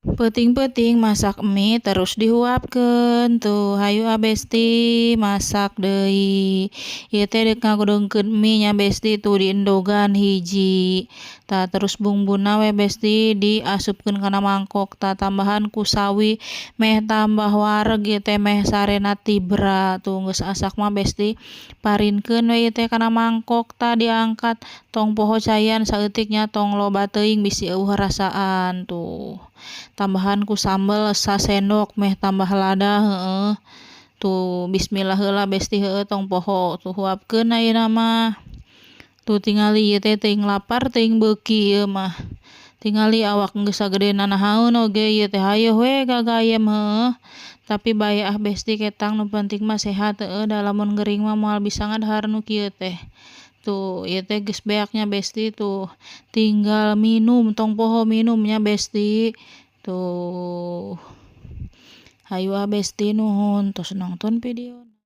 Peuting-peuting masak mie terus dihuapkeun tuh. Hayu besti masak deui. Ieu teh deuk ngagudungkeun mie nya besti tuh di endogan hiji. Tah terus bumbuna we besti diasupkeun kana mangkok. Tah tambahan ku sawi meh tambah wareg ieu teh meh sarena tibra. Tuh geus asak mah besti parinkeun we ieu teh kana mangkok tah diangkat tong poho cayan saeutik nya tong loba teuing bisi eueuh rasaan tuh. Tambahan ku sambel sasendok meh tambah lada heueuh. Tuh bismillah heula besti heueuh tong poho tuh huapkeun ayeuna mah. Tuh tingali ieu teh teuing lapar teuing beuki ieu mah. Tingali awak geus sagedena nahaun oge ieu teh hayo we gagayem heueuh. Tapi bae besti ketang nu penting mah sehat heueuh da lamun gering mah moal bisa ngadahar nu kieu teh. Tuh ieu teh geus beak nya besti tuh. Tinggal minum tong poho minum nya besti. Tuh. Hayu besti nuhun tos nongton videona.